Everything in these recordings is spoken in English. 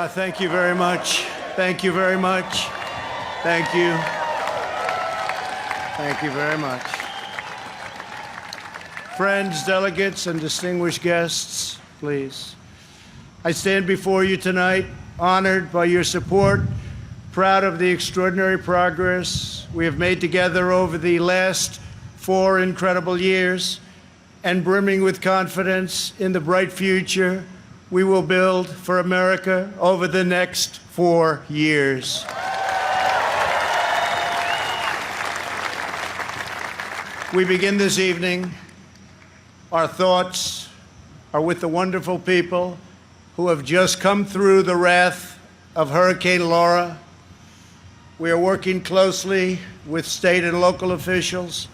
Thank you very much. Thank you very much. Thank you. Thank you very much. Friends, delegates, and distinguished guests, please. I stand before you tonight, honored by your support, proud of the extraordinary progress we have made together over the last 4 incredible years, and brimming with confidence in the bright future we will build for America over the next 4 years. We begin this evening. Our thoughts are with the wonderful people who have just come through the wrath of Hurricane Laura. We are working closely with state and local officials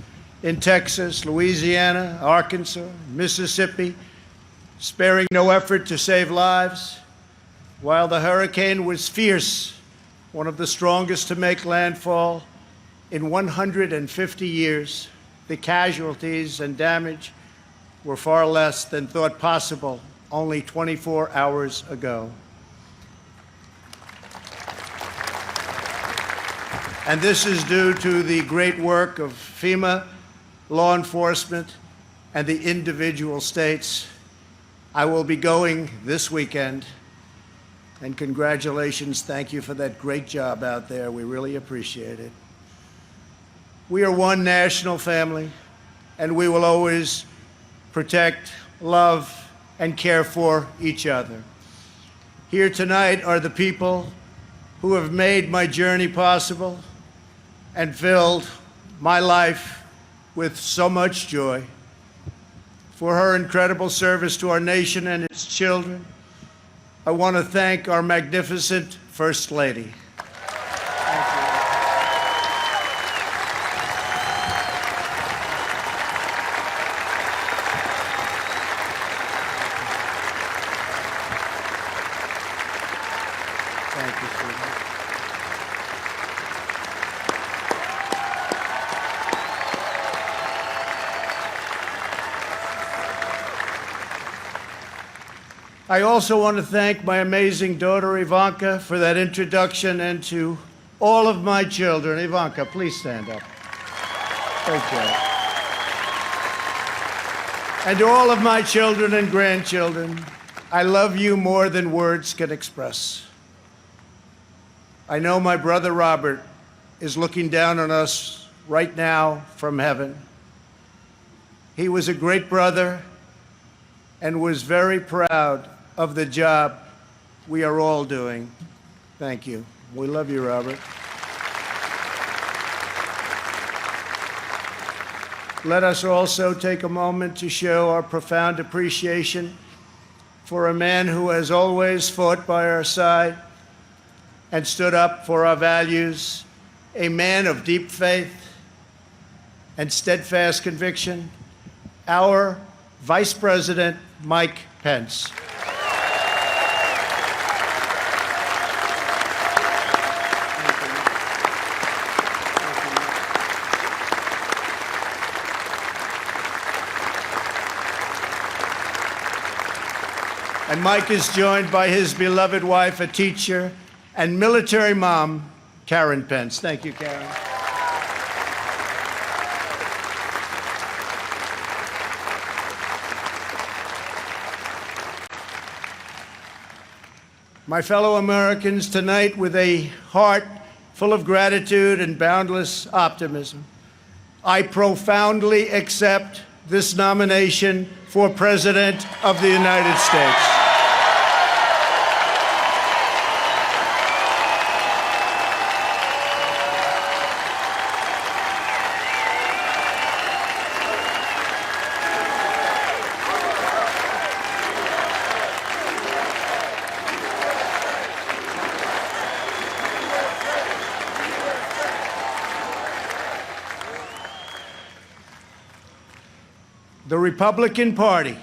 in Texas, Louisiana, Arkansas, Mississippi, sparing no effort to save lives. While the hurricane was fierce, one of the strongest to make landfall in 150 years, the casualties and damage were far less than thought possible only 24 hours ago. And this is due to the great work of FEMA, law enforcement, and the individual states. I will be going this weekend, and congratulations, thank you for that great job out there. We really appreciate it. We are one national family, and we will always protect, love, and care for each other. Here tonight are the people who have made my journey possible and filled my life with so much joy. For her incredible service to our nation and its children, I want to thank our magnificent First Lady. Thank you, sweetheart. I also want to thank my amazing daughter, Ivanka, for that introduction, and to all of my children. Ivanka, please stand up. Great job. And to all of my children and grandchildren, I love you more than words can express. I know my brother Robert is looking down on us right now from heaven. He was a great brother and was very proud of the job we are all doing. Thank you. We love you, Robert. Let us also take a moment to show our profound appreciation for a man who has always fought by our side and stood up for our values, a man of deep faith and steadfast conviction, our Vice President, Mike Pence. And Mike is joined by his beloved wife, a teacher, and military mom, Karen Pence. Thank you, Karen. My fellow Americans, tonight, with a heart full of gratitude and boundless optimism, I profoundly accept this nomination for President of the United States. The Republican Party,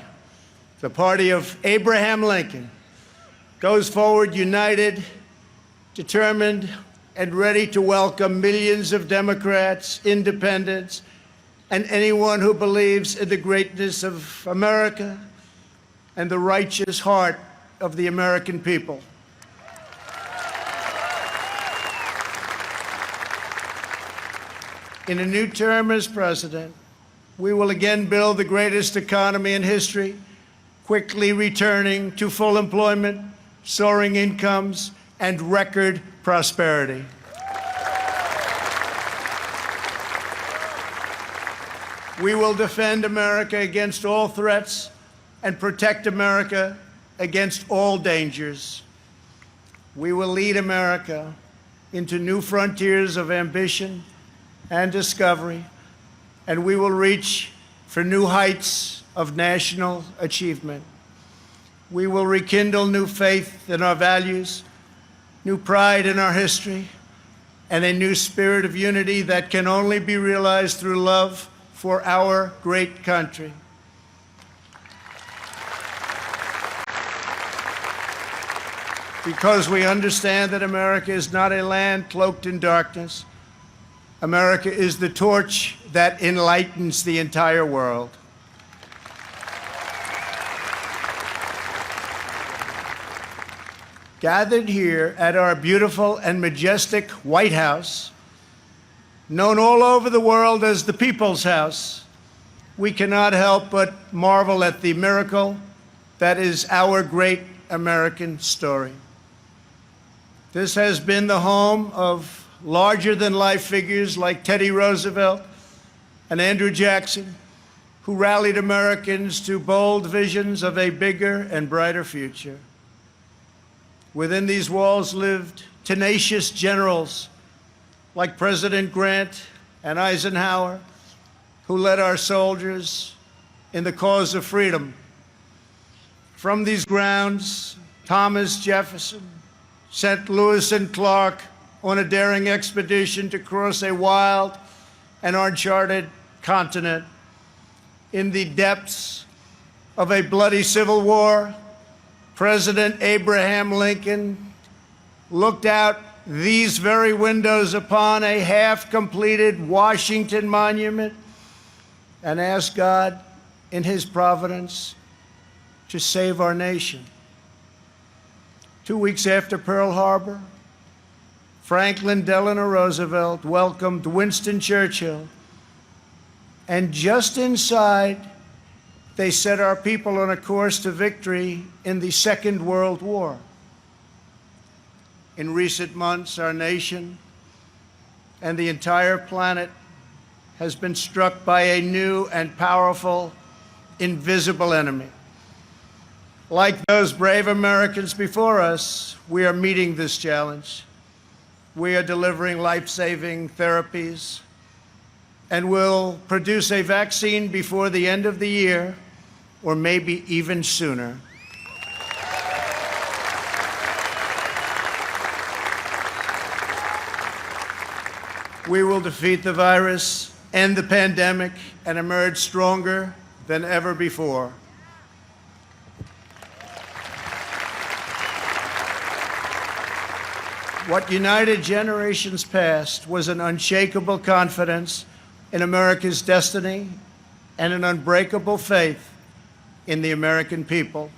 the party of Abraham Lincoln, goes forward united, determined, and ready to welcome millions of Democrats, independents, and anyone who believes in the greatness of America and the righteous heart of the American people. In a new term as president, we will again build the greatest economy in history, quickly returning to full employment, soaring incomes, and record prosperity. We will defend America against all threats and protect America against all dangers. We will lead America into new frontiers of ambition and discovery, and we will reach for new heights of national achievement. We will rekindle new faith in our values, new pride in our history, and a new spirit of unity that can only be realized through love for our great country. Because we understand that America is not a land cloaked in darkness. America is the torch that enlightens the entire world. Gathered here at our beautiful and majestic White House, known all over the world as the People's House, we cannot help but marvel at the miracle that is our great American story. This has been the home of larger-than-life figures like Teddy Roosevelt and Andrew Jackson, who rallied Americans to bold visions of a bigger and brighter future. Within these walls lived tenacious generals like President Grant and Eisenhower, who led our soldiers in the cause of freedom. From these grounds, Thomas Jefferson sent Lewis and Clark on a daring expedition to cross a wild and uncharted continent. In the depths of a bloody civil war, President Abraham Lincoln looked out these very windows upon a half-completed Washington Monument and asked God, in his providence, to save our nation. 2 weeks after Pearl Harbor, Franklin Delano Roosevelt welcomed Winston Churchill, and just inside, they set our people on a course to victory in the Second World War. In recent months, our nation and the entire planet has been struck by a new and powerful, invisible enemy. Like those brave Americans before us, we are meeting this challenge. We are delivering life-saving therapies and will produce a vaccine before the end of the year, or maybe even sooner. We will defeat the virus, end the pandemic, and emerge stronger than ever before. What united generations past was an unshakable confidence in America's destiny and an unbreakable faith in the American people.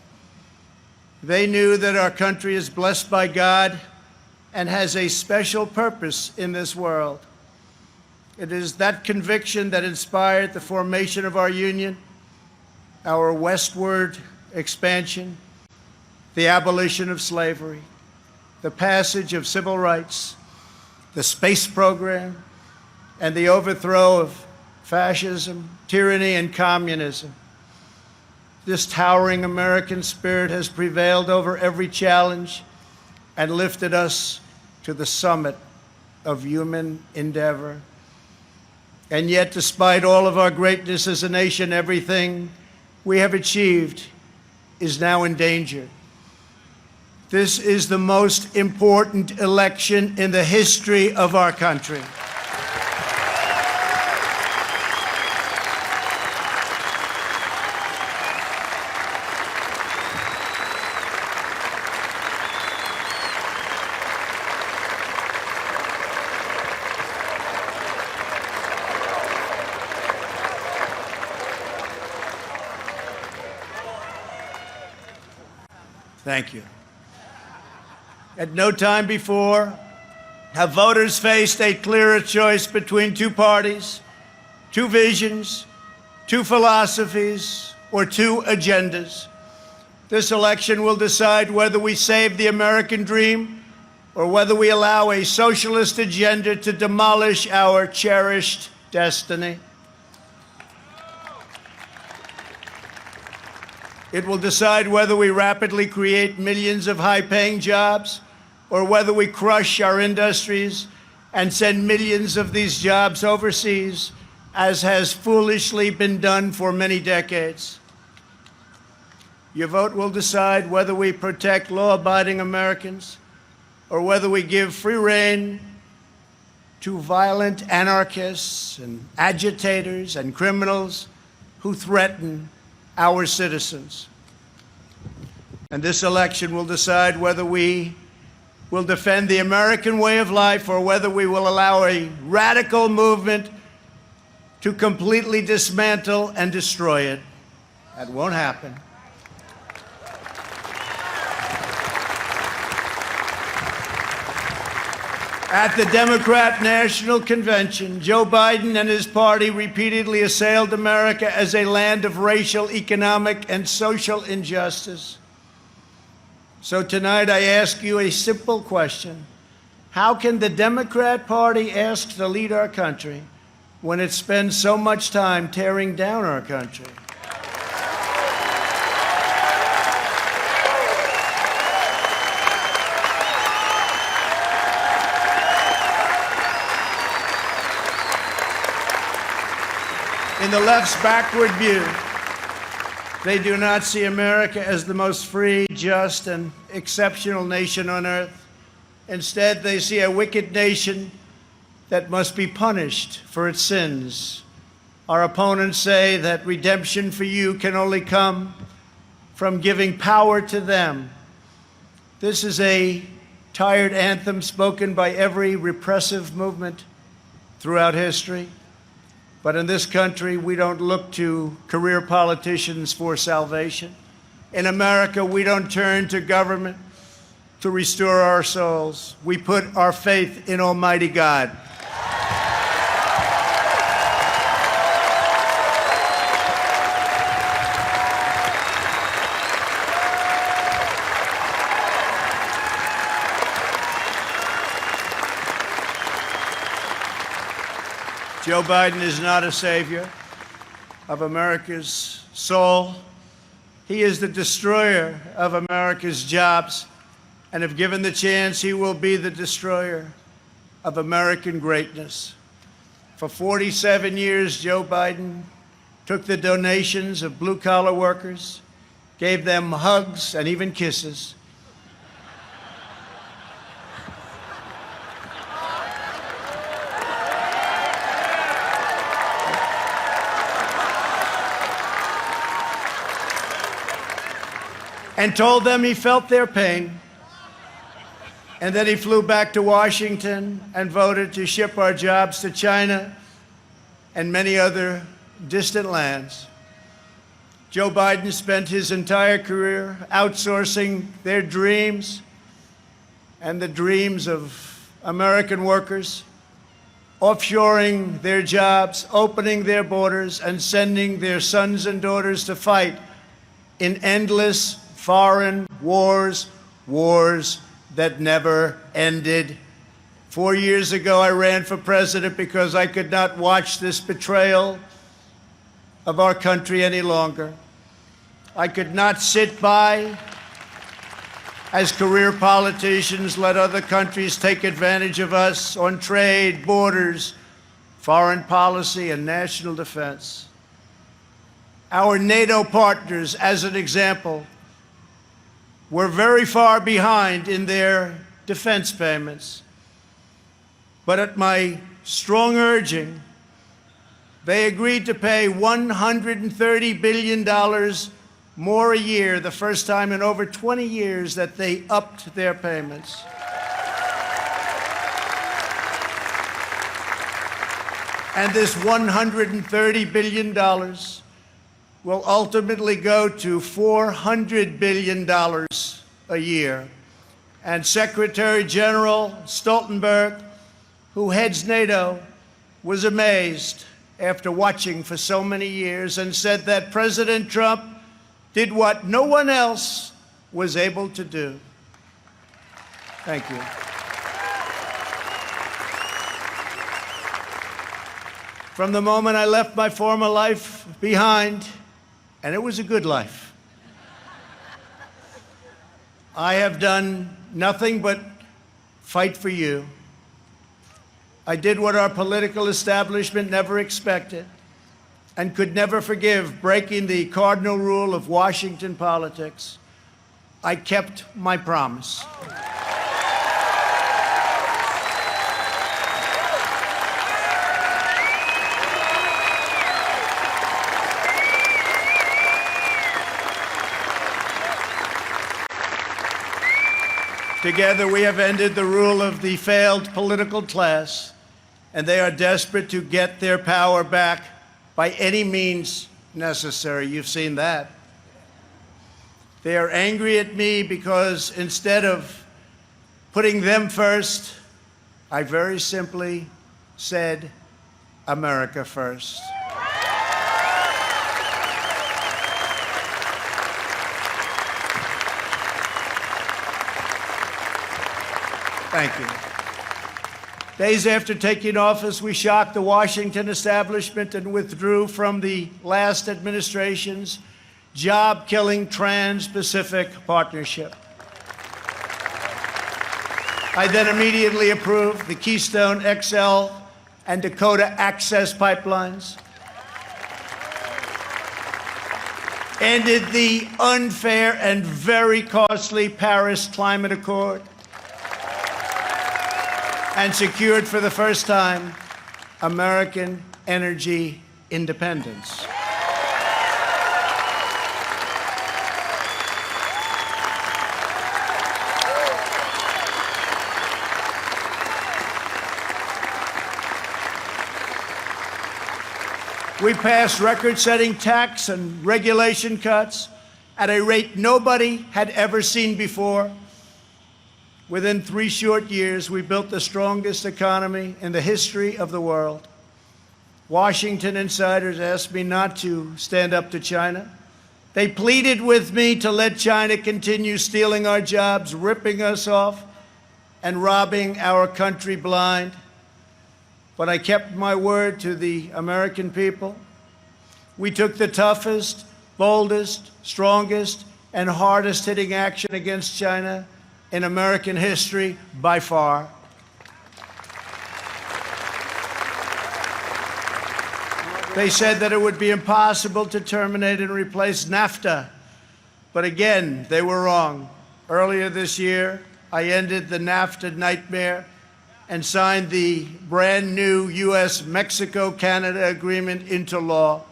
They knew that our country is blessed by God and has a special purpose in this world. It is that conviction that inspired the formation of our union, our westward expansion, the abolition of slavery, the passage of civil rights, the space program, and the overthrow of fascism, tyranny, and communism. This towering American spirit has prevailed over every challenge and lifted us to the summit of human endeavor. And yet, despite all of our greatness as a nation, everything we have achieved is now in danger. This is the most important election in the history of our country. Thank you. At no time before have voters faced a clearer choice between two parties, two visions, two philosophies, or two agendas. This election will decide whether we save the American dream or whether we allow a socialist agenda to demolish our cherished destiny. It will decide whether we rapidly create millions of high-paying jobs or whether we crush our industries and send millions of these jobs overseas, as has foolishly been done for many decades. Your vote will decide whether we protect law-abiding Americans or whether we give free rein to violent anarchists and agitators and criminals who threaten our citizens. And this election will decide whether we will defend the American way of life or whether we will allow a radical movement to completely dismantle and destroy it. That won't happen. At the Democrat National Convention, Joe Biden and his party repeatedly assailed America as a land of racial, economic, and social injustice. So tonight I ask you a simple question. How can the Democrat Party ask to lead our country when it spends so much time tearing down our country? In the left's backward view, they do not see America as the most free, just, and exceptional nation on earth. Instead, they see a wicked nation that must be punished for its sins. Our opponents say that redemption for you can only come from giving power to them. This is a tired anthem spoken by every repressive movement throughout history. But in this country, we don't look to career politicians for salvation. In America, we don't turn to government to restore our souls. We put our faith in Almighty God. Joe Biden is not a savior of America's soul. He is the destroyer of America's jobs, and if given the chance, he will be the destroyer of American greatness. For 47 years, Joe Biden took the donations of blue-collar workers, gave them hugs and even kisses, and told them he felt their pain. And then he flew back to Washington and voted to ship our jobs to China and many other distant lands. Joe Biden spent his entire career outsourcing their dreams and the dreams of American workers, offshoring their jobs, opening their borders, and sending their sons and daughters to fight in endless foreign wars, wars that never ended. 4 years ago, I ran for president because I could not watch this betrayal of our country any longer. I could not sit by as career politicians let other countries take advantage of us on trade, borders, foreign policy, and national defense. Our NATO partners, as an example, were very far behind in their defense payments. But at my strong urging, they agreed to pay $130 billion more a year, the first time in over 20 years that they upped their payments. And this $130 billion will ultimately go to $400 billion a year. And Secretary General Stoltenberg, who heads NATO, was amazed after watching for so many years and said that President Trump did what no one else was able to do. Thank you. From the moment I left my former life behind, and it was a good life, I have done nothing but fight for you. I did what our political establishment never expected and could never forgive, breaking the cardinal rule of Washington politics. I kept my promise. Together, we have ended the rule of the failed political class, and they are desperate to get their power back by any means necessary. You've seen that. They are angry at me because instead of putting them first, I very simply said, America first. Thank you. Days after taking office, we shocked the Washington establishment and withdrew from the last administration's job-killing Trans-Pacific Partnership. I then immediately approved the Keystone XL and Dakota Access pipelines, ended the unfair and very costly Paris Climate Accord, and secured for the first time American energy independence. We passed record-setting tax and regulation cuts at a rate nobody had ever seen before. Within 3 short years, we built the strongest economy in the history of the world. Washington insiders asked me not to stand up to China. They pleaded with me to let China continue stealing our jobs, ripping us off, and robbing our country blind. But I kept my word to the American people. We took the toughest, boldest, strongest, and hardest-hitting action against China in American history by far. They said that it would be impossible to terminate and replace NAFTA. But again, they were wrong. Earlier this year, I ended the NAFTA nightmare and signed the brand new U.S.-Mexico-Canada agreement into law.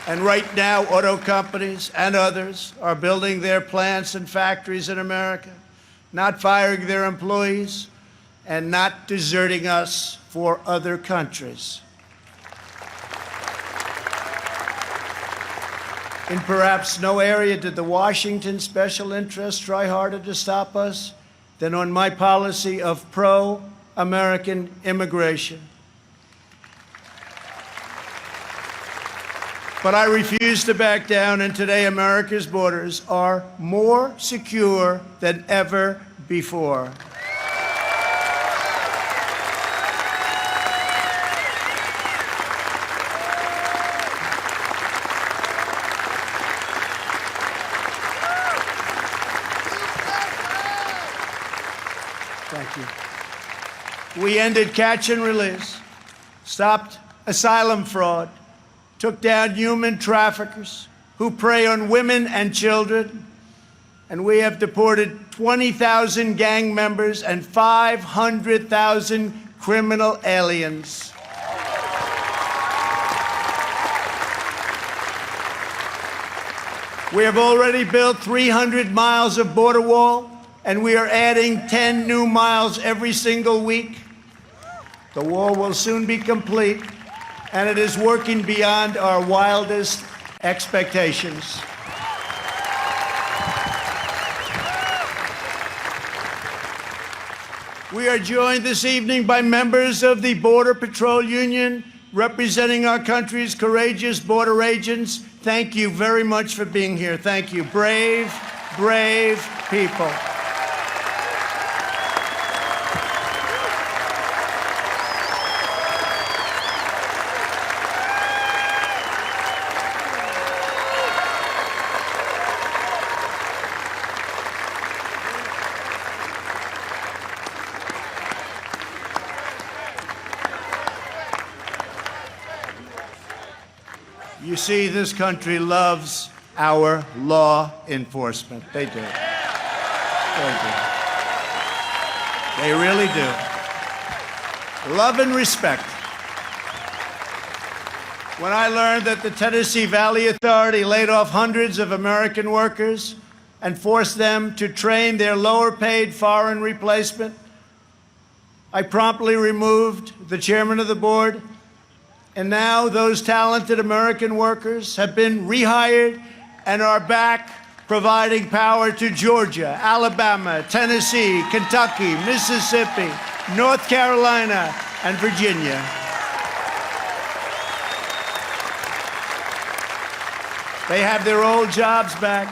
And right now, auto companies and others are building their plants and factories in America, not firing their employees, and not deserting us for other countries. In perhaps no area did the Washington special interests try harder to stop us than on my policy of pro-American immigration. But I refuse to back down, and today America's borders are more secure than ever before. Thank you. We ended catch and release, stopped asylum fraud, took down human traffickers who prey on women and children, and we have deported 20,000 gang members and 500,000 criminal aliens. We have already built 300 miles of border wall, and we are adding 10 new miles every single week. The wall will soon be complete, and it is working beyond our wildest expectations. We are joined this evening by members of the Border Patrol Union, representing our country's courageous border agents. Thank you very much for being here. Thank you. Brave, brave people. You see, this country loves our law enforcement. They do. They do. They really do. Love and respect. When I learned that the Tennessee Valley Authority laid off hundreds of American workers and forced them to train their lower-paid foreign replacement, I promptly removed the chairman of the board. And now those talented American workers have been rehired and are back providing power to Georgia, Alabama, Tennessee, Kentucky, Mississippi, North Carolina, and Virginia. They have their old jobs back,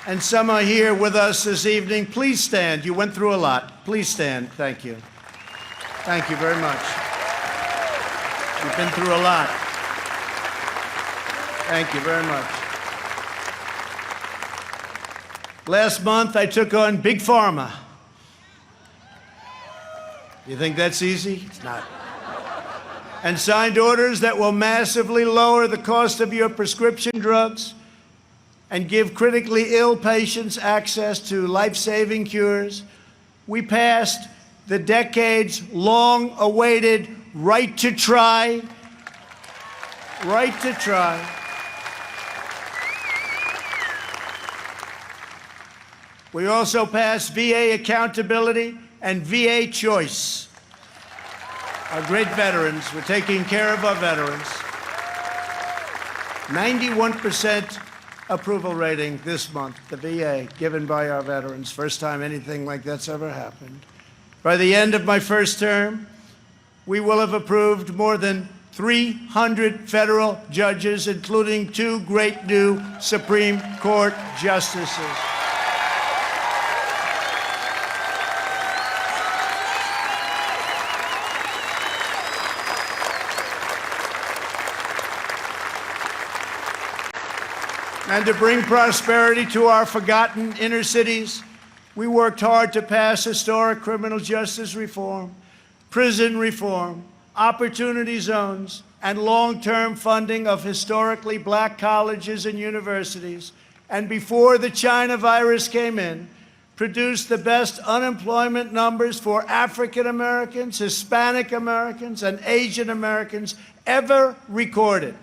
and some are here with us this evening. Please stand. You went through a lot. Please stand. Thank you. Thank you very much. You've been through a lot. Thank you very much. Last month, I took on Big Pharma. You think that's easy? It's not. And signed orders that will massively lower the cost of your prescription drugs and give critically ill patients access to life-saving cures. We passed the decades-long-awaited right to try. Right to try. We also passed VA accountability and VA choice. Our great veterans, we're taking care of our veterans. 91% approval rating this month, the VA, given by our veterans. First time anything like that's ever happened. By the end of my first term, we will have approved more than 300 federal judges, including 2 great new Supreme Court justices. And to bring prosperity to our forgotten inner cities, we worked hard to pass historic criminal justice reform, prison reform, opportunity zones, and long-term funding of historically black colleges and universities. And before the China virus came in, produced the best unemployment numbers for African Americans, Hispanic Americans, and Asian Americans ever recorded.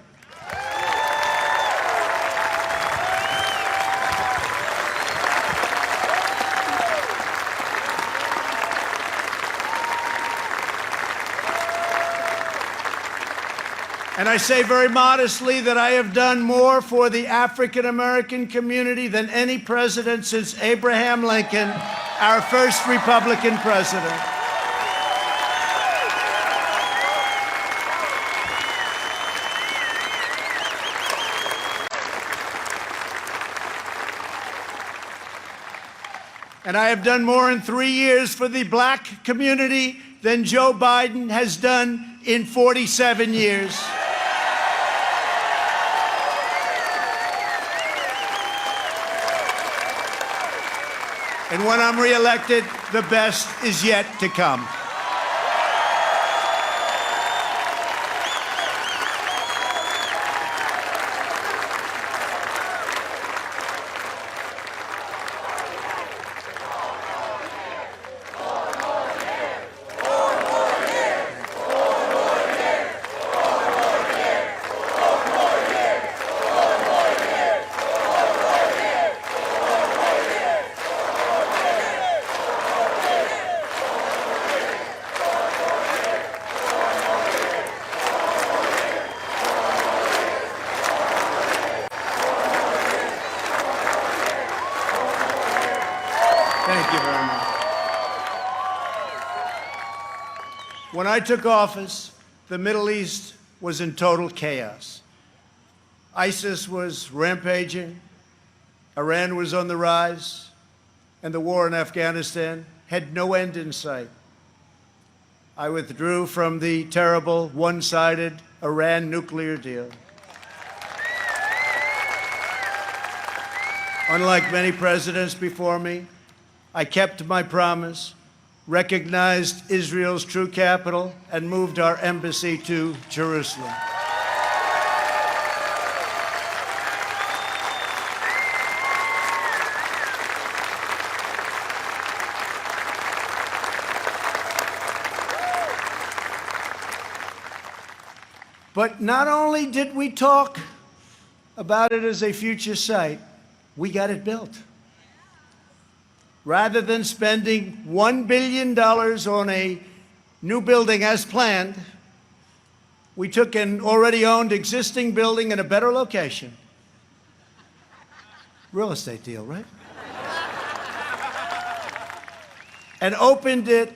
And I say very modestly that I have done more for the African American community than any president since Abraham Lincoln, our first Republican president. And I have done more in 3 years for the black community than Joe Biden has done in 47 years. And when I'm reelected, the best is yet to come. When I took office, the Middle East was in total chaos. ISIS was rampaging, Iran was on the rise, and the war in Afghanistan had no end in sight. I withdrew from the terrible one-sided Iran nuclear deal. Unlike many presidents before me, I kept my promise, recognized Israel's true capital, and moved our embassy to Jerusalem. But not only did we talk about it as a future site, we got it built. Rather than spending $1 billion on a new building as planned, we took an already owned existing building in a better location. Real estate deal, right? And opened it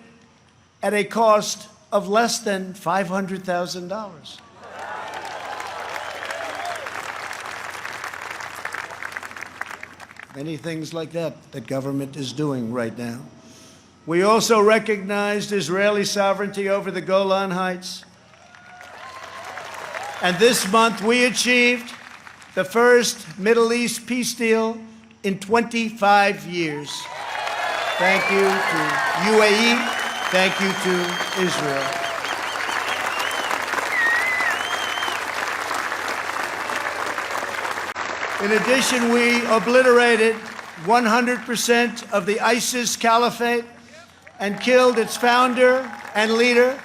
at a cost of less than $500,000. Many things like that government is doing right now. We also recognized Israeli sovereignty over the Golan Heights. And this month we achieved the first Middle East peace deal in 25 years. Thank you to UAE. Thank you to Israel. In addition, we obliterated 100% of the ISIS caliphate and killed its founder and leader,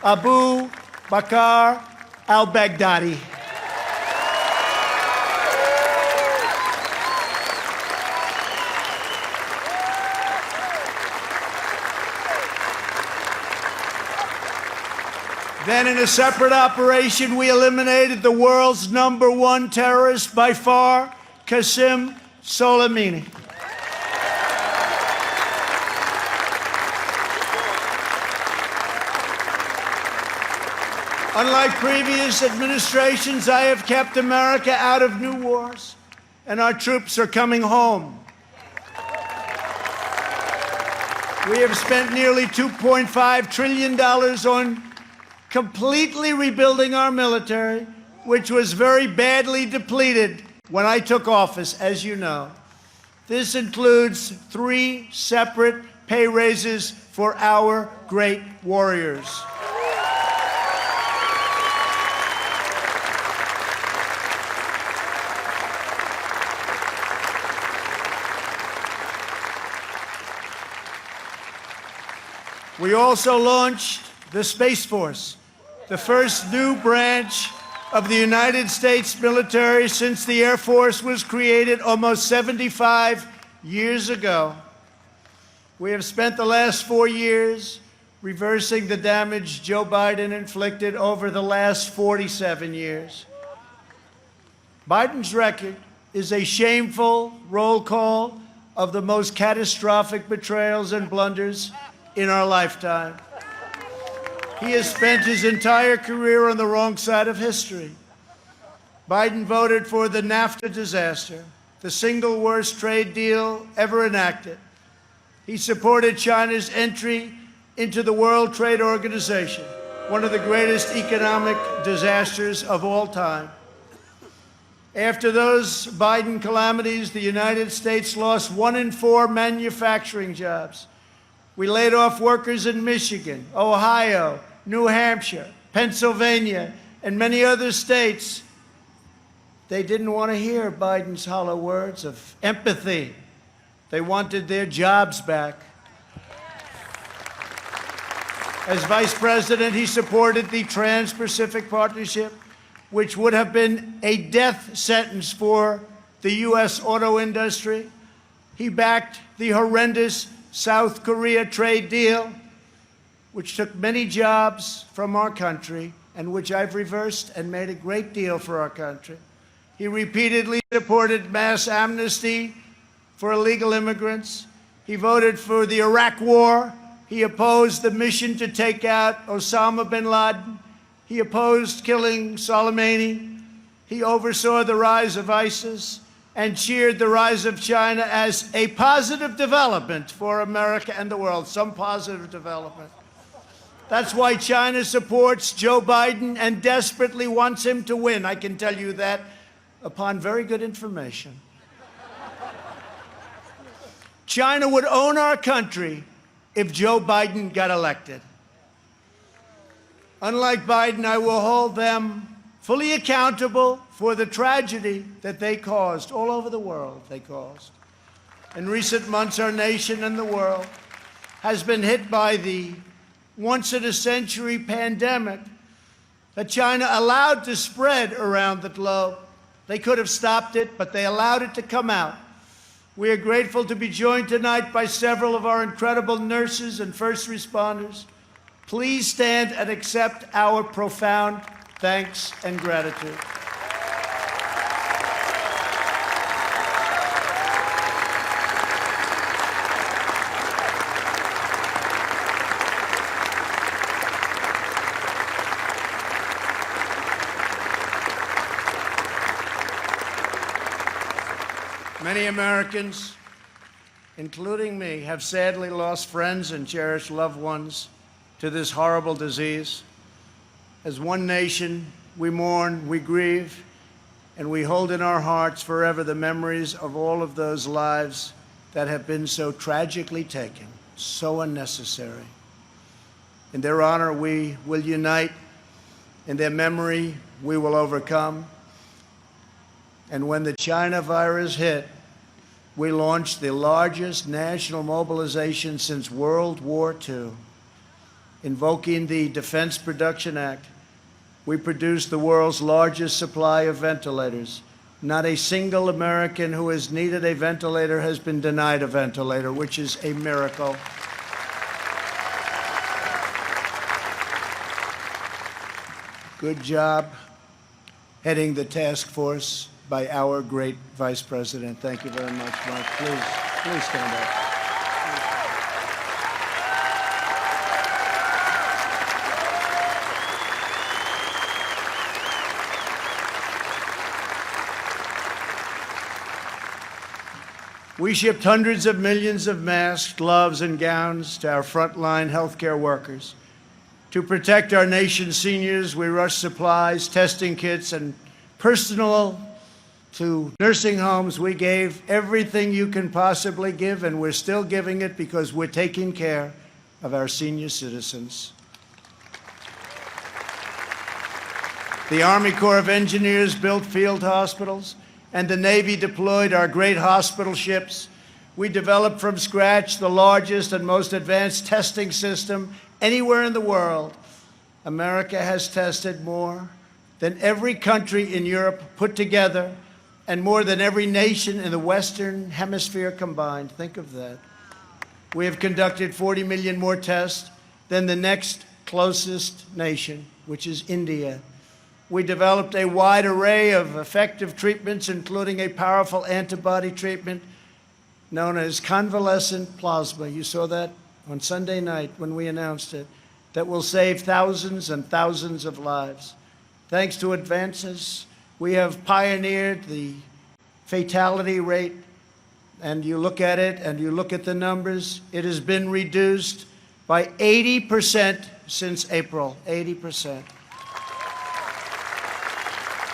Abu Bakr al-Baghdadi. Then in a separate operation, we eliminated the world's #1 terrorist by far, Qasem Soleimani. Unlike previous administrations, I have kept America out of new wars, and our troops are coming home. We have spent nearly $2.5 trillion on completely rebuilding our military, which was very badly depleted when I took office, as you know. This includes 3 separate pay raises for our great warriors. We also launched the Space Force, the first new branch of the United States military since the Air Force was created almost 75 years ago. We have spent the last 4 years reversing the damage Joe Biden inflicted over the last 47 years. Biden's record is a shameful roll call of the most catastrophic betrayals and blunders in our lifetime. He has spent his entire career on the wrong side of history. Biden voted for the NAFTA disaster, the single worst trade deal ever enacted. He supported China's entry into the World Trade Organization, one of the greatest economic disasters of all time. After those Biden calamities, the United States lost 1 in 4 manufacturing jobs. We laid off workers in Michigan, Ohio, New Hampshire, Pennsylvania, and many other states. They didn't want to hear Biden's hollow words of empathy. They wanted their jobs back. As vice president, he supported the Trans-Pacific Partnership, which would have been a death sentence for the U.S. auto industry. He backed the horrendous South Korea trade deal, which took many jobs from our country and which I've reversed and made a great deal for our country. He repeatedly supported mass amnesty for illegal immigrants. He voted for the Iraq War. He opposed the mission to take out Osama bin Laden. He opposed killing Soleimani. He oversaw the rise of ISIS and cheered the rise of China as a positive development for America and the world, some positive development. That's why China supports Joe Biden and desperately wants him to win. I can tell you that upon very good information. China would own our country if Joe Biden got elected. Unlike Biden, I will hold them fully accountable for the tragedy that they caused all over the world. In recent months, our nation and the world has been hit by the once-in-a-century pandemic that China allowed to spread around the globe. They could have stopped it, but they allowed it to come out. We are grateful to be joined tonight by several of our incredible nurses and first responders. Please stand and accept our profound thanks and gratitude. Many Americans, including me, have sadly lost friends and cherished loved ones to this horrible disease. As one nation, we mourn, we grieve, and we hold in our hearts forever the memories of all of those lives that have been so tragically taken, so unnecessary. In their honor, we will unite. In their memory, we will overcome. And when the China virus hit, we launched the largest national mobilization since World War II. Invoking the Defense Production Act, we produced the world's largest supply of ventilators. Not a single American who has needed a ventilator has been denied a ventilator, which is a miracle. Good job heading the task force by our great Vice President. Thank you very much, Mark. Please stand up. We shipped hundreds of millions of masks, gloves, and gowns to our frontline healthcare workers. To protect our nation's seniors, we rushed supplies, testing kits, and personal to nursing homes. We gave everything you can possibly give, and we're still giving it because we're taking care of our senior citizens. The Army Corps of Engineers built field hospitals, and the Navy deployed our great hospital ships. We developed from scratch the largest and most advanced testing system anywhere in the world. America has tested more than every country in Europe put together, and more than every nation in the Western Hemisphere combined. Think of that. We have conducted 40 million more tests than the next closest nation, which is India. We developed a wide array of effective treatments, including a powerful antibody treatment known as convalescent plasma. You saw that on Sunday night when we announced it, that will save thousands and thousands of lives. Thanks to advances, we have pioneered the fatality rate, and you look at it and you look at the numbers, it has been reduced by 80% since April, 80%.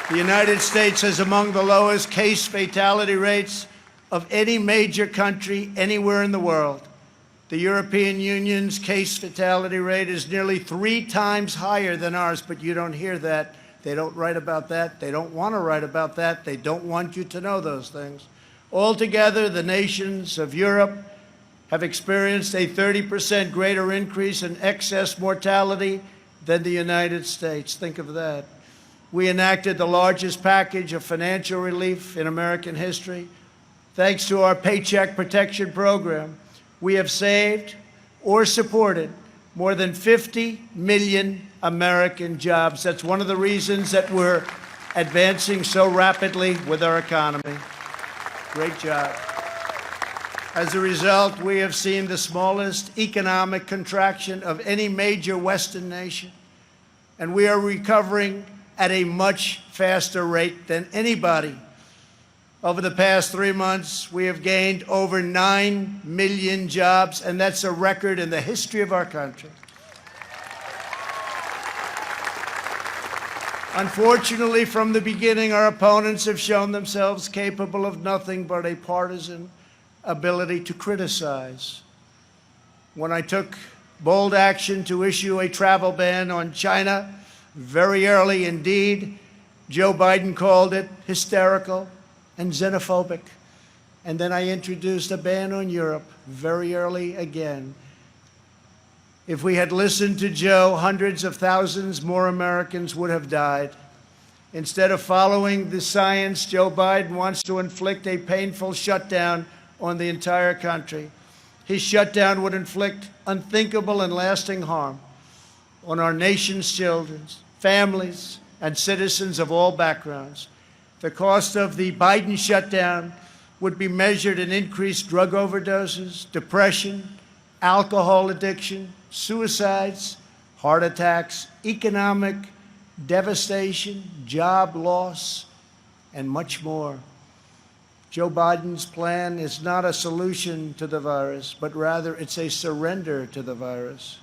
The United States has among the lowest case fatality rates of any major country anywhere in the world. The European Union's case fatality rate is nearly 3 times higher than ours, but you don't hear that. They don't write about that. They don't want to write about that. They don't want you to know those things. Altogether, the nations of Europe have experienced a 30% greater increase in excess mortality than the United States. Think of that. We enacted the largest package of financial relief in American history. Thanks to our Paycheck Protection Program, we have saved or supported more than 50 million American jobs. That's one of the reasons that we're advancing so rapidly with our economy. Great job. As a result, we have seen the smallest economic contraction of any major Western nation, and we are recovering at a much faster rate than anybody. Over the past 3 months, we have gained over 9 million jobs, and that's a record in the history of our country. Unfortunately, from the beginning, our opponents have shown themselves capable of nothing but a partisan ability to criticize. When I took bold action to issue a travel ban on China very early indeed, Joe Biden called it hysterical and xenophobic. And then I introduced a ban on Europe very early again. If we had listened to Joe, hundreds of thousands more Americans would have died. Instead of following the science, Joe Biden wants to inflict a painful shutdown on the entire country. His shutdown would inflict unthinkable and lasting harm on our nation's children, families, and citizens of all backgrounds. The cost of the Biden shutdown would be measured in increased drug overdoses, depression, alcohol addiction, suicides, heart attacks, economic devastation, job loss, and much more. Joe Biden's plan is not a solution to the virus, but rather it's a surrender to the virus.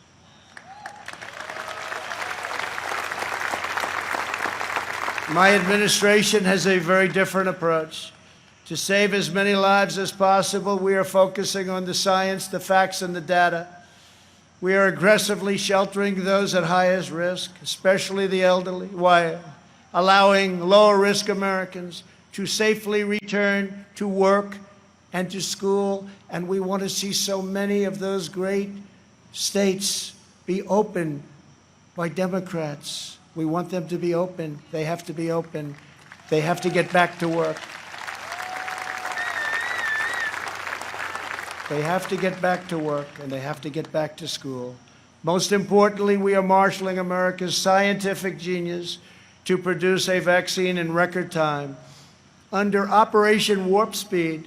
My administration has a very different approach. To save as many lives as possible, we are focusing on the science, the facts, and the data. We are aggressively sheltering those at highest risk, especially the elderly, while allowing lower-risk Americans to safely return to work and to school. And we want to see so many of those great states be opened by Democrats. We want them to be open. They have to be open. They have to get back to work. They have to get back to work, and they have to get back to school. Most importantly, we are marshaling America's scientific genius to produce a vaccine in record time. Under Operation Warp Speed,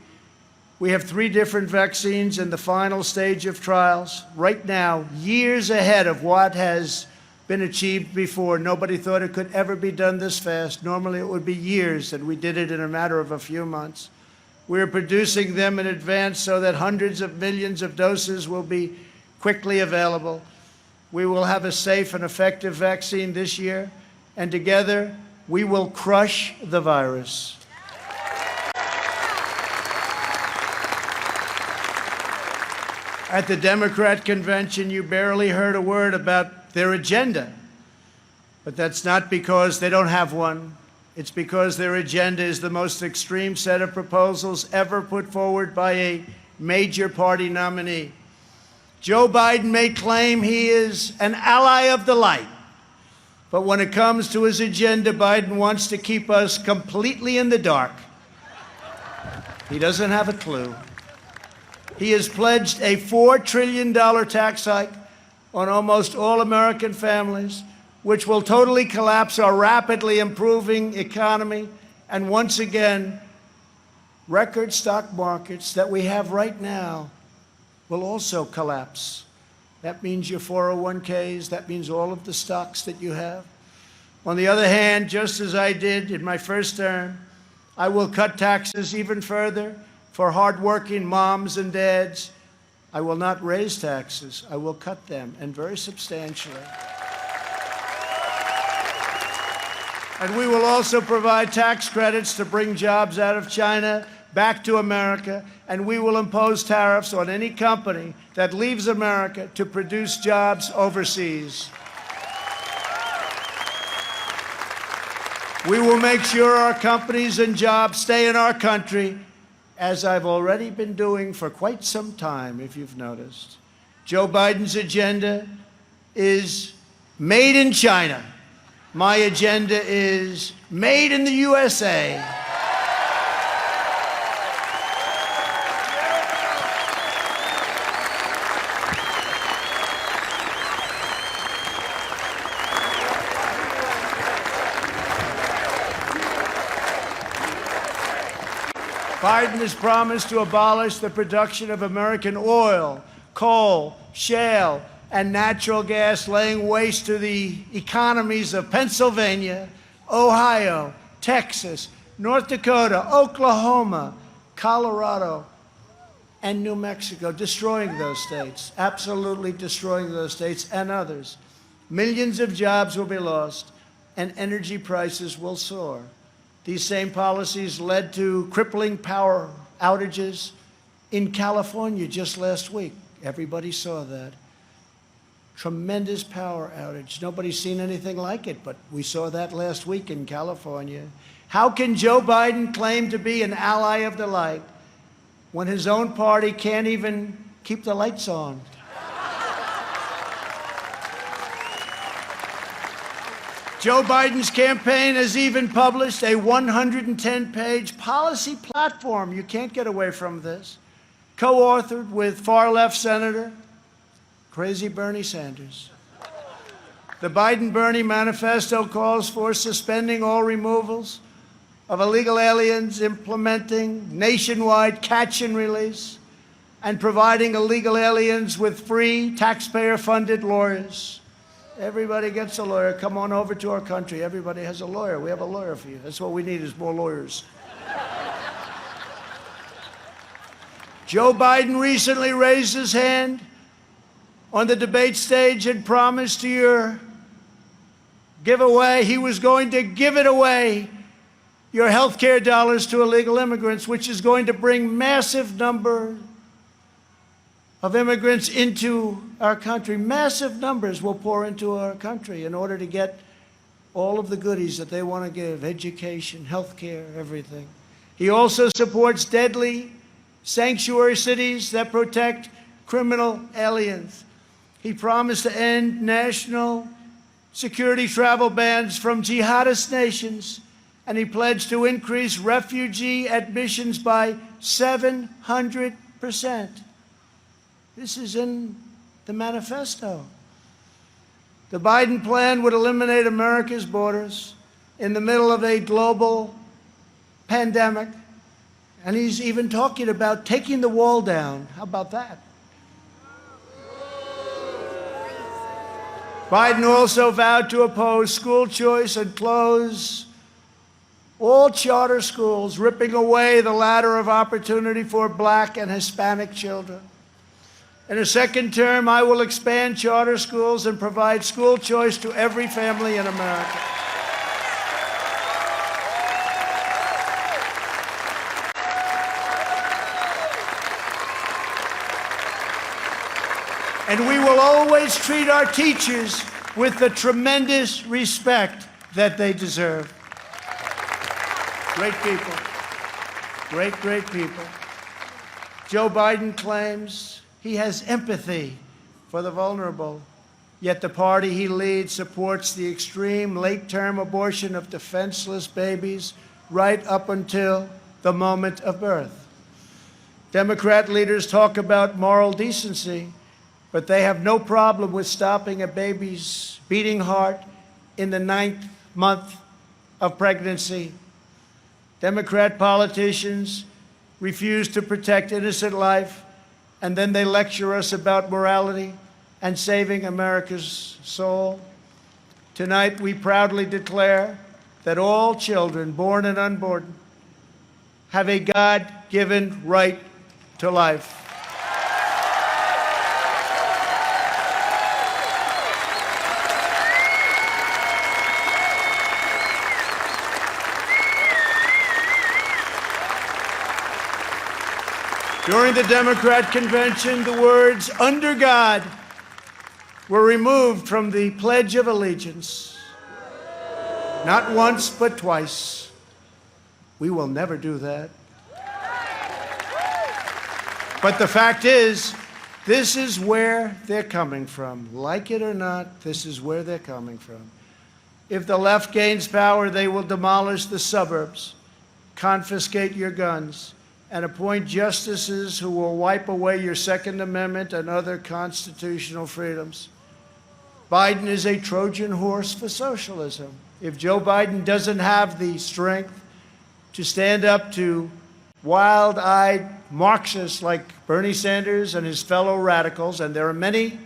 we have 3 different vaccines in the final stage of trials. Right now, years ahead of what has been achieved before. Nobody thought it could ever be done this fast. Normally, it would be years, and we did it in a matter of a few months. We are producing them in advance so that hundreds of millions of doses will be quickly available. We will have a safe and effective vaccine this year, and together we will crush the virus. At the Democrat convention, you barely heard a word about their agenda. But that's not because they don't have one. It's because their agenda is the most extreme set of proposals ever put forward by a major party nominee. Joe Biden may claim he is an ally of the light, but when it comes to his agenda, Biden wants to keep us completely in the dark. He doesn't have a clue. He has pledged a $4 trillion tax hike on almost all American families, which will totally collapse our rapidly improving economy, and once again, record stock markets that we have right now will also collapse. That means your 401ks, that means all of the stocks that you have. On the other hand, just as I did in my first term, I will cut taxes even further for hardworking moms and dads. I will not raise taxes. I will cut them, and very substantially. And we will also provide tax credits to bring jobs out of China back to America, and we will impose tariffs on any company that leaves America to produce jobs overseas. We will make sure our companies and jobs stay in our country, as I've already been doing for quite some time, if you've noticed. Joe Biden's agenda is made in China. My agenda is made in the USA. Biden has promised to abolish the production of American oil, coal, shale, and natural gas, laying waste to the economies of Pennsylvania, Ohio, Texas, North Dakota, Oklahoma, Colorado, and New Mexico, destroying those states, absolutely destroying those states and others. Millions of jobs will be lost, and energy prices will soar. These same policies led to crippling power outages in California just last week. Everybody saw that. Tremendous power outage. Nobody's seen anything like it, but we saw that last week in California. How can Joe Biden claim to be an ally of the light when his own party can't even keep the lights on? Joe Biden's campaign has even published a 110-page policy platform. You can't get away from this. Co-authored with far-left Senator Crazy Bernie Sanders. The Biden-Bernie manifesto calls for suspending all removals of illegal aliens, implementing nationwide catch and release, and providing illegal aliens with free, taxpayer-funded lawyers. Everybody gets a lawyer. Come on over to our country. Everybody has a lawyer. We have a lawyer for you. That's what we need, is more lawyers. Joe Biden recently raised his hand on the debate stage and promised to your giveaway he was going to give it away, your health care dollars to illegal immigrants, which is going to bring massive number of immigrants into our country. Massive numbers will pour into our country in order to get all of the goodies that they want to give: education, health care, everything. He also supports deadly sanctuary cities that protect criminal aliens. He promised to end national security travel bans from jihadist nations, and he pledged to increase refugee admissions by 700%. This is in the manifesto. The Biden plan would eliminate America's borders in the middle of a global pandemic, and he's even talking about taking the wall down. How about that? Biden also vowed to oppose school choice and close all charter schools, ripping away the ladder of opportunity for Black and Hispanic children. In a second term, I will expand charter schools and provide school choice to every family in America. And we will always treat our teachers with the tremendous respect that they deserve. Great people. Great, great people. Joe Biden claims he has empathy for the vulnerable, yet the party he leads supports the extreme late-term abortion of defenseless babies right up until the moment of birth. Democrat leaders talk about moral decency, but they have no problem with stopping a baby's beating heart in the 9th month of pregnancy. Democrat politicians refuse to protect innocent life, and then they lecture us about morality and saving America's soul. Tonight, we proudly declare that all children, born and unborn, have a God-given right to life. During the Democrat convention, the words "under God" were removed from the Pledge of Allegiance. Not once, but twice. We will never do that. But the fact is, this is where they're coming from. Like it or not, this is where they're coming from. If the left gains power, they will demolish the suburbs, confiscate your guns, and appoint justices who will wipe away your Second Amendment and other constitutional freedoms. Biden is a Trojan horse for socialism. If Joe Biden doesn't have the strength to stand up to wild-eyed Marxists like Bernie Sanders and his fellow radicals, and there are many,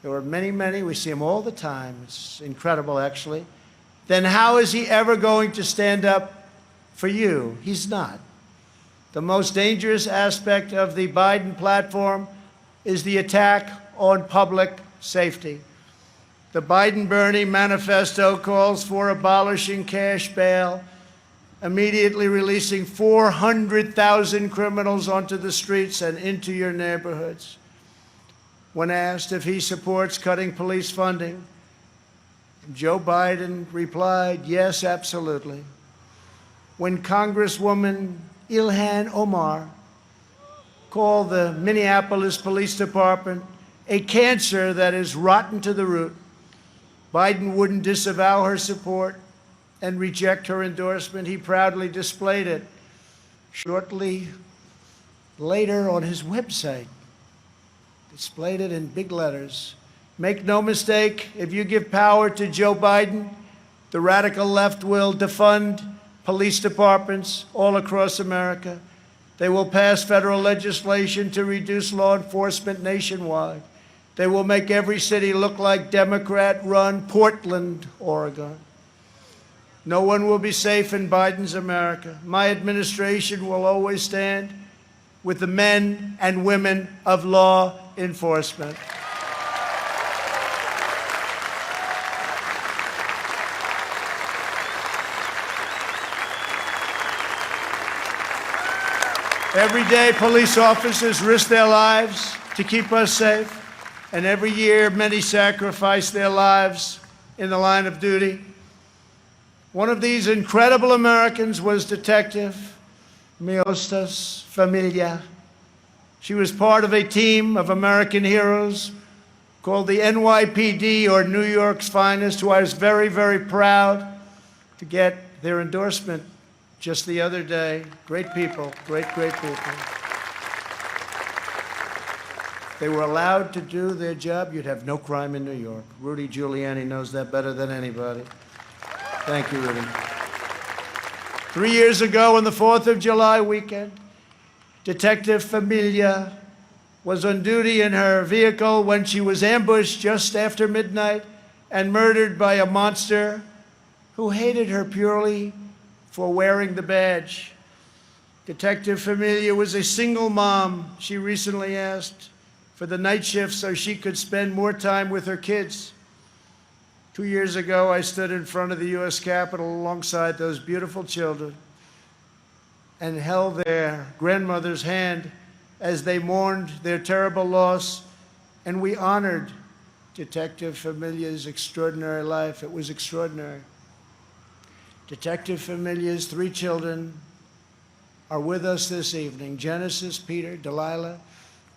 we see them all the time, it's incredible actually, then how is he ever going to stand up for you? He's not. The most dangerous aspect of the Biden platform is the attack on public safety. The Biden-Bernie manifesto calls for abolishing cash bail, immediately releasing 400,000 criminals onto the streets and into your neighborhoods. When asked if he supports cutting police funding, Joe Biden replied, yes, absolutely. When Congresswoman Ilhan Omar called the Minneapolis Police Department a cancer that is rotten to the root, Biden wouldn't disavow her support and reject her endorsement. He proudly displayed it shortly later on his website. Displayed it in big letters. Make no mistake, if you give power to Joe Biden, the radical left will defund police departments all across America. They will pass federal legislation to reduce law enforcement nationwide. They will make every city look like Democrat-run Portland, Oregon. No one will be safe in Biden's America. My administration will always stand with the men and women of law enforcement. Every day, police officers risk their lives to keep us safe, and every year, many sacrifice their lives in the line of duty. One of these incredible Americans was Detective Miostas Familia. She was part of a team of American heroes called the NYPD, or New York's Finest, who I was very, very proud to get their endorsement just the other day. Great people, great people. They were allowed to do their job. You'd have no crime in New York. Rudy Giuliani knows that better than anybody. Thank you, Rudy. 3 years ago, on the 4th of July weekend, Detective Familia was on duty in her vehicle when she was ambushed just after midnight and murdered by a monster who hated her purely for wearing the badge. Detective Familia was a single mom. She recently asked for the night shift so she could spend more time with her kids. 2 years ago, I stood in front of the U.S. Capitol alongside those beautiful children and held their grandmother's hand as they mourned their terrible loss, and we honored Detective Familia's extraordinary life. It was extraordinary. Detective Familia's 3 children are with us this evening. Genesis, Peter, Delilah,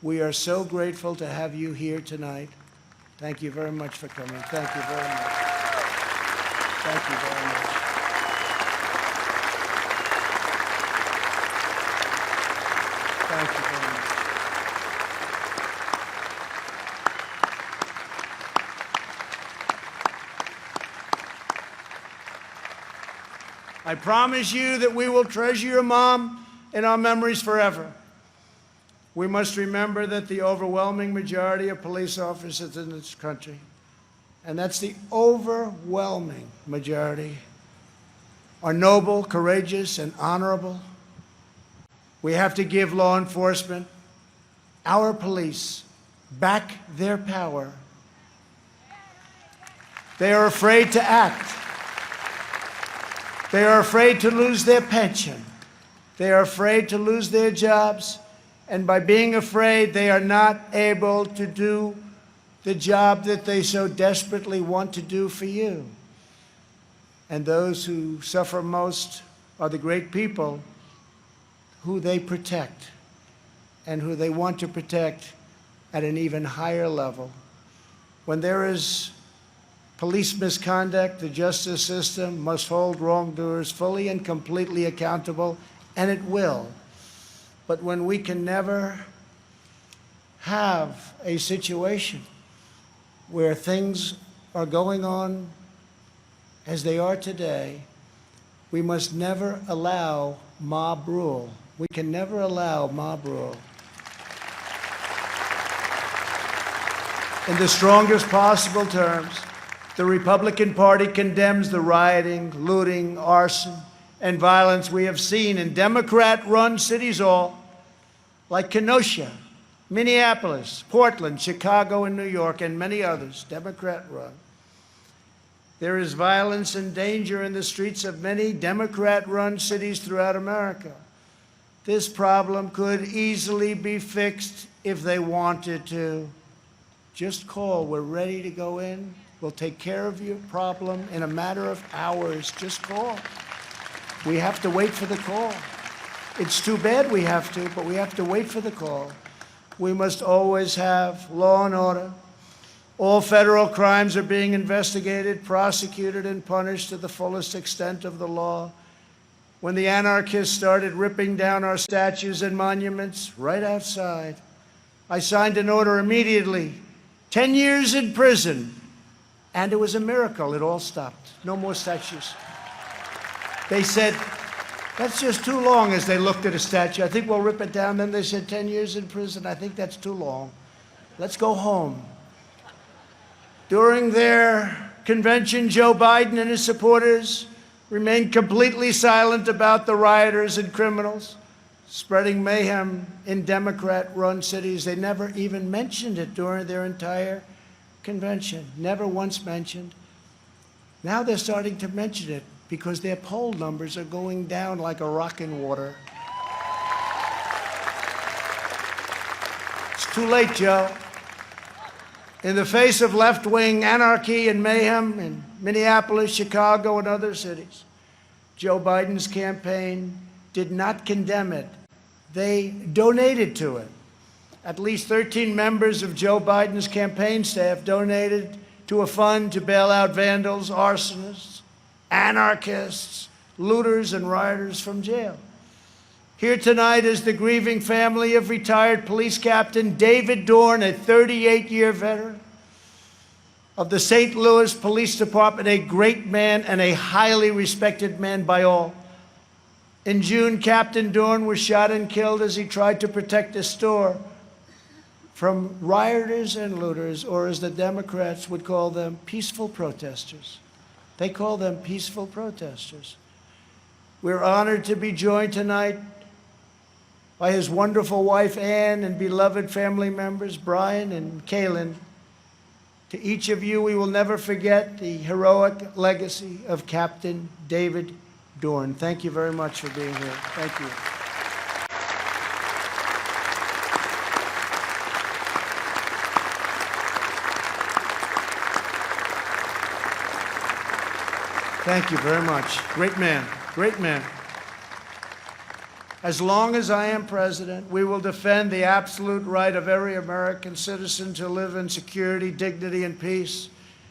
we are so grateful to have you here tonight. Thank you very much for coming. Thank you very much. Thank you very much. Thank you very much. I promise you that we will treasure your mom in our memories forever. We must remember that the overwhelming majority of police officers in this country, and that's the overwhelming majority, are noble, courageous, and honorable. We have to give law enforcement, our police, back their power. They are afraid to act. They are afraid to lose their pension. They are afraid to lose their jobs. And by being afraid, they are not able to do the job that they so desperately want to do for you. And those who suffer most are the great people who they protect and who they want to protect at an even higher level. When there is police misconduct, the justice system must hold wrongdoers fully and completely accountable, and it will. But when we can never have a situation where things are going on as they are today, we must never allow mob rule. We can never allow mob rule. In the strongest possible terms, the Republican Party condemns the rioting, looting, arson, and violence we have seen in Democrat-run cities all, like Kenosha, Minneapolis, Portland, Chicago, and New York, and many others, Democrat-run. There is violence and danger in the streets of many Democrat-run cities throughout America. This problem could easily be fixed if they wanted to. Just call. We're ready to go in. We'll take care of your problem in a matter of hours. Just call. We have to wait for the call. It's too bad we have to, but we have to wait for the call. We must always have law and order. All federal crimes are being investigated, prosecuted, and punished to the fullest extent of the law. When the anarchists started ripping down our statues and monuments right outside, I signed an order immediately, 10 years in prison, and it was a miracle. It all stopped. No more statues. They said, that's just too long, as they looked at a statue. I think we'll rip it down. Then they said 10 years in prison. I think that's too long. Let's go home. During their convention, Joe Biden and his supporters remained completely silent about the rioters and criminals spreading mayhem in Democrat-run cities. They never even mentioned it during their entire convention. Never once mentioned. Now they're starting to mention it because their poll numbers are going down like a rock in water. It's too late, Joe. In the face of left-wing anarchy and mayhem in Minneapolis, Chicago, and other cities, Joe Biden's campaign did not condemn it. They donated to it. At least 13 members of Joe Biden's campaign staff donated to a fund to bail out vandals, arsonists, anarchists, looters, and rioters from jail. Here tonight is the grieving family of retired police captain David Dorn, a 38-year veteran of the St. Louis Police Department, a great man and a highly respected man by all. In June, Captain Dorn was shot and killed as he tried to protect a store from rioters and looters, or as the Democrats would call them, peaceful protesters. They call them peaceful protesters. We're honored to be joined tonight by his wonderful wife, Ann, and beloved family members, Brian and Kaylin. To each of you, we will never forget the heroic legacy of Captain David Dorn. Thank you very much for being here. Thank you. Thank you very much. Great man. Great man. As long as I am president, we will defend the absolute right of every American citizen to live in security, dignity, and peace.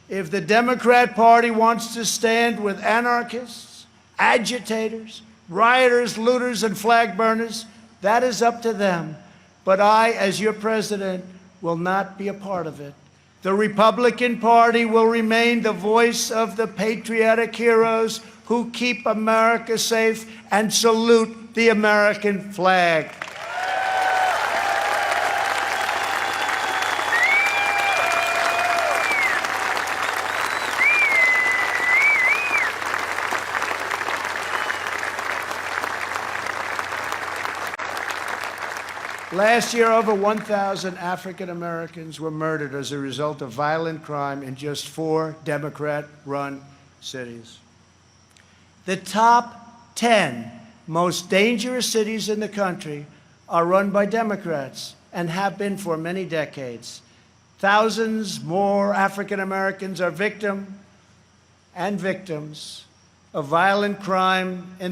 If the Democrat Party wants to stand with anarchists, agitators, rioters, looters, and flag burners, that is up to them. But I, as your president, will not be a part of it. The Republican Party will remain the voice of the patriotic heroes who keep America safe and salute the American flag. Last year, over 1,000 African Americans were murdered as a result of violent crime in just 4 Democrat-run cities. The top 10 most dangerous cities in the country are run by Democrats and have been for many decades. Thousands more African Americans are victims of violent crime in the